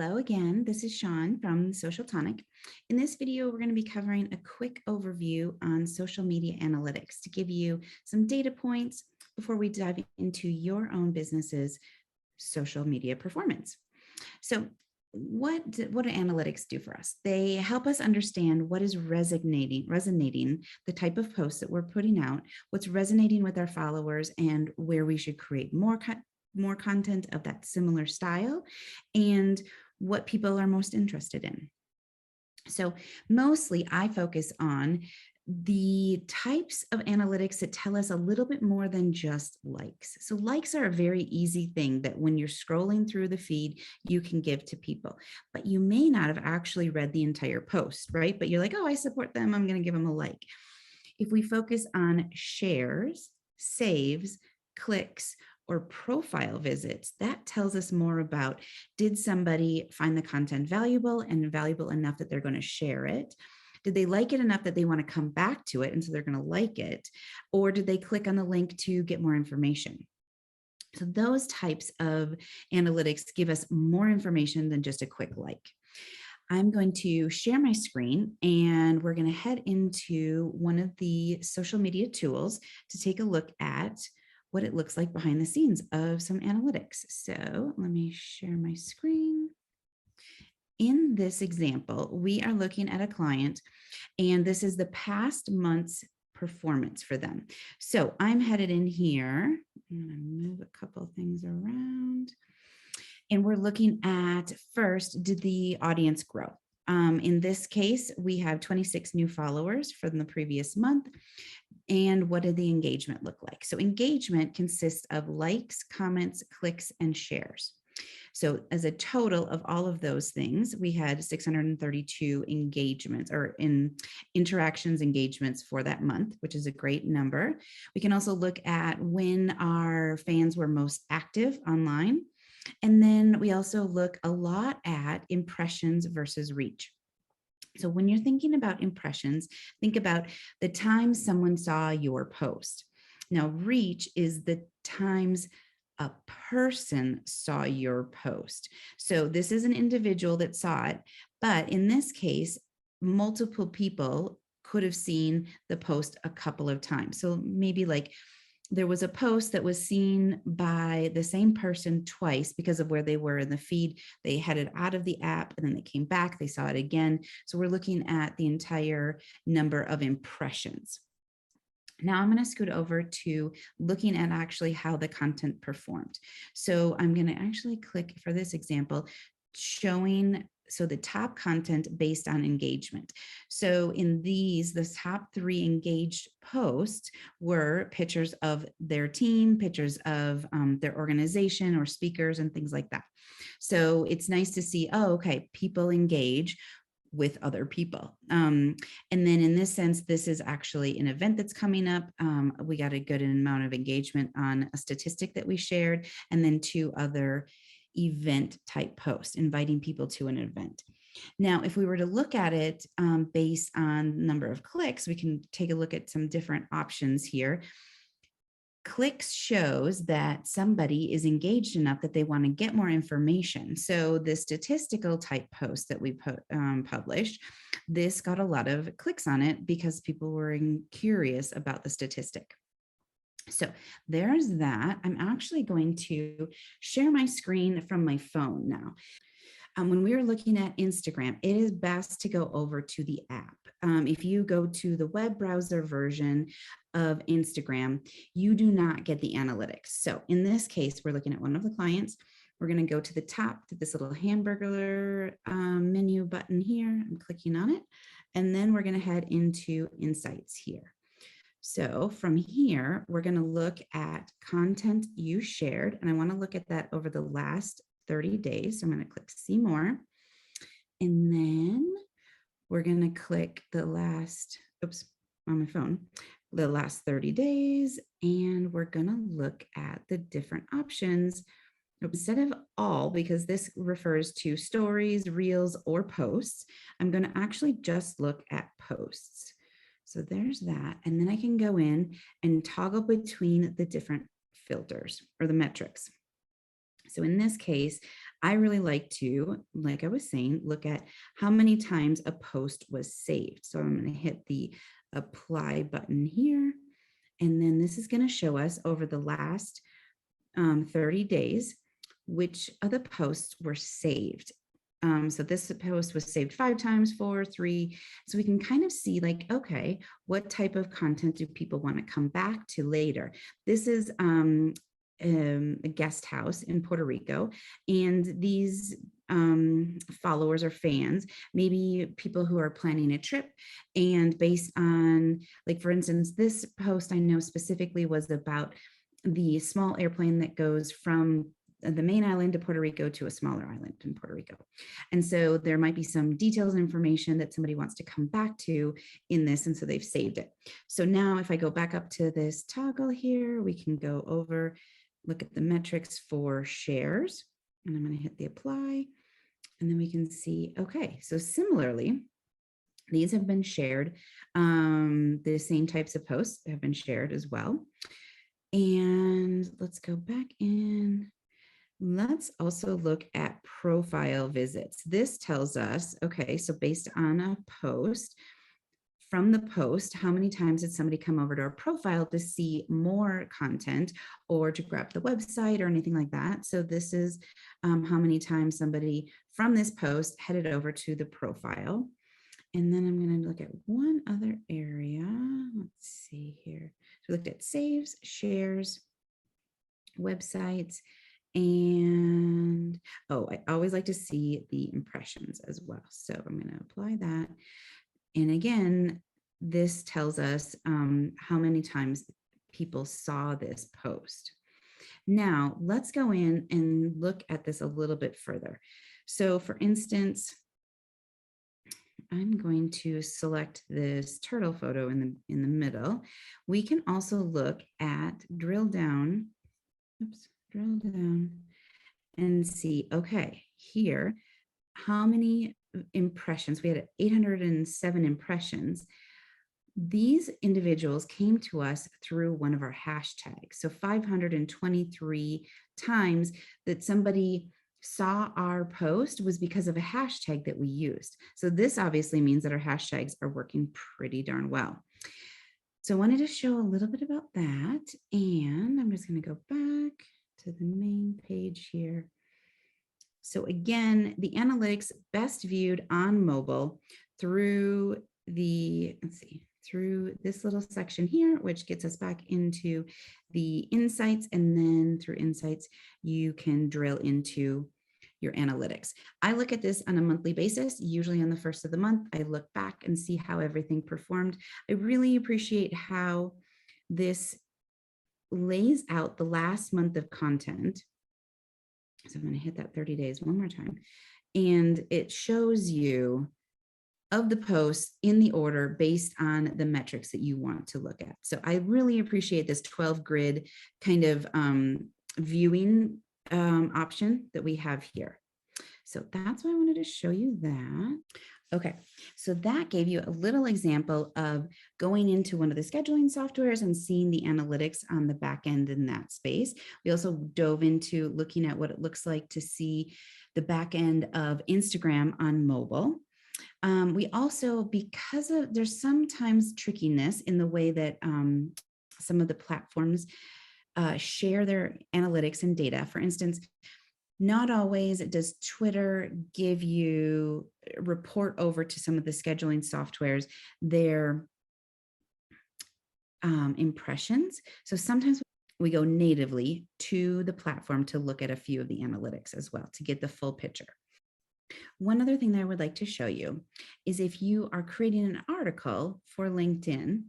Hello again, this is Sean from Social Tonic. In this video, we're going to be covering a quick overview on social media analytics to give you some data points before we dive into your own business's social media performance. So what do analytics do for us? They help us understand what is resonating, the type of posts that we're putting out, what's resonating with our followers, and where we should create more content of that similar style, and what people are most interested in. So mostly I focus on the types of analytics that tell us a little bit more than just likes. So likes are a very easy thing that when you're scrolling through the feed, you can give to people, but you may not have actually read the entire post, right? But you're like, oh, I support them, I'm going to give them a like. If we focus on shares, saves, clicks, or profile visits, that tells us more about, did somebody find the content valuable and valuable enough that they're going to share it? Did they like it enough that they want to come back to it, and so they're going to like it? Or did they click on the link to get more information? So those types of analytics give us more information than just a quick like. I'm going to share my screen and we're going to head into one of the social media tools to take a look at what it looks like behind the scenes of some analytics. So let me share my screen. In this example, we are looking at a client, and this is the past month's performance for them. So I'm headed in here. I'm going to move a couple of things around. And we're looking at, first, did the audience grow? In this case, we have 26 new followers from the previous month. And what did the engagement look like? So engagement consists of likes, comments, clicks, and shares. So as a total of all of those things, we had 632 engagements or interactions, engagements for that month, which is a great number. We can also look at when our fans were most active online. And then we also look a lot at impressions versus reach. So when you're thinking about impressions, think about the time someone saw your post. Now, reach is the times a person saw your post. So this is an individual that saw it, but in this case, multiple people could have seen the post a couple of times. So maybe like there was a post that was seen by the same person twice because of where they were in the feed. They headed out of the app and then they came back, they saw it again. So we're looking at the entire number of impressions. Now I'm going to scoot over to looking at actually how the content performed. So I'm going to actually click for this example, showing so the top content based on engagement. So in these, the top 3 engaged posts were pictures of their team, pictures of their organization or speakers and things like that. So it's nice to see, oh, okay, people engage with other people. And then in this sense, this is actually an event that's coming up. We got a good amount of engagement on a statistic that we shared, and then 2 other event type posts inviting people to an event. Now, if we were to look at it based on number of clicks, we can take a look at some different options here. Clicks shows that somebody is engaged enough that they want to get more information. So the statistical type post that we published, this got a lot of clicks on it because people were curious about the statistic. So there's that. I'm actually going to share my screen from my phone now. When we were looking at Instagram, it is best to go over to the app. If you go to the web browser version of Instagram, you do not get the analytics. So in this case, we're looking at one of the clients. We're going to go to the top to this little hamburger menu button here. I'm clicking on it. And then we're going to head into Insights here. So from here, we're going to look at content you shared. And I want to look at that over the last 30 days. So I'm going to click see more. And then we're going to click the last, oops, on my phone, the last 30 days. And we're going to look at the different options instead of all, because this refers to stories, reels, or posts. I'm going to actually just look at posts. So there's that. And then I can go in and toggle between the different filters or the metrics. So in this case, I really like to, like I was saying, look at how many times a post was saved. So I'm going to hit the apply button here. And then this is going to show us over the last 30 days, which of the posts were saved. So this post was saved 5 times, 4, 3. So we can kind of see like, okay, what type of content do people want to come back to later? This is a guest house in Puerto Rico. And these followers or fans, maybe people who are planning a trip, and based on, like, for instance, this post I know specifically was about the small airplane that goes from the main island to Puerto Rico to a smaller island in Puerto Rico. And so there might be some details and information that somebody wants to come back to in this. And so they've saved it. So now if I go back up to this toggle here, we can go over, look at the metrics for shares, and I'm going to hit the apply. And then we can see, okay, so similarly, these have been shared. The same types of posts have been shared as well. And let's go back in. Let's also look at profile visits. This tells us, okay, so based on a post, from the post, how many times did somebody come over to our profile to see more content or to grab the website or anything like that? So this is how many times somebody from this post headed over to the profile. And then I'm going to look at one other area. Let's see here. So we looked at saves, shares, websites, and I always like to see the impressions as well. So I'm going to apply that. And again, this tells us how many times people saw this post. Now, let's go in and look at this a little bit further. So for instance, I'm going to select this turtle photo in the middle. We can also look at drill down and see, okay, here, how many impressions? We had 807 impressions. These individuals came to us through one of our hashtags. So 523 times that somebody saw our post was because of a hashtag that we used. So this obviously means that our hashtags are working pretty darn well. So I wanted to show a little bit about that. And I'm just going to go back to the main page here. So again, the analytics best viewed on mobile through the, through this little section here, which gets us back into the insights. And then through insights, you can drill into your analytics. I look at this on a monthly basis, usually on the first of the month. I look back and see how everything performed. I really appreciate how this lays out the last month of content. So I'm going to hit that 30 days one more time. And it shows you of the posts in the order based on the metrics that you want to look at. So I really appreciate this 12 grid kind of viewing option that we have here. So that's why I wanted to show you that. Okay, so that gave you a little example of going into one of the scheduling softwares and seeing the analytics on the back end in that space. We also dove into looking at what it looks like to see the back end of Instagram on mobile. We also, because of, there's sometimes trickiness in the way that some of the platforms share their analytics and data. For instance, not always does Twitter give you report over to some of the scheduling softwares their impressions. So sometimes we go natively to the platform to look at a few of the analytics as well to get the full picture. One other thing that I would like to show you is if you are creating an article for LinkedIn,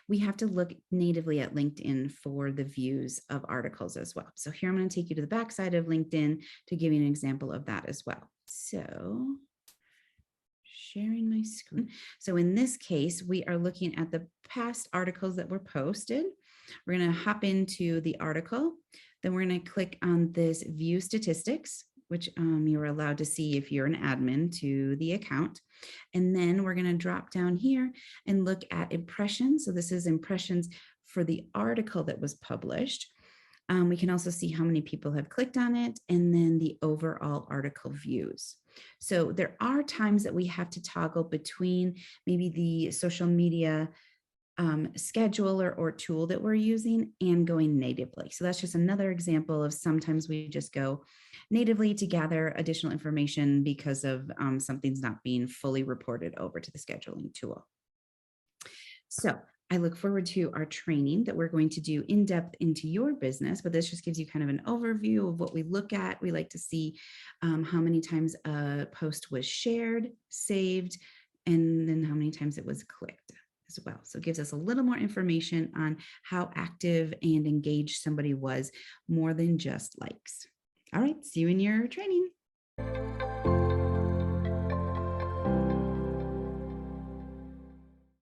we have to look natively at LinkedIn for the views of articles as well. So here I'm going to take you to the backside of LinkedIn to give you an example of that as well. So sharing my screen. So in this case, we are looking at the past articles that were posted. We're going to hop into the article. Then we're going to click on this view statistics, which you're allowed to see if you're an admin to the account. And then we're going to drop down here and look at impressions. So this is impressions for the article that was published. We can also see how many people have clicked on it and then the overall article views. So there are times that we have to toggle between maybe the social media scheduler or tool that we're using and going natively. So that's just another example of sometimes we just go natively to gather additional information because of something's not being fully reported over to the scheduling tool. So I look forward to our training that we're going to do in depth into your business, but this just gives you kind of an overview of what we look at. We like to see how many times a post was shared, saved, and then how many times it was clicked as well. So it gives us a little more information on how active and engaged somebody was more than just likes. All right, see you in your training.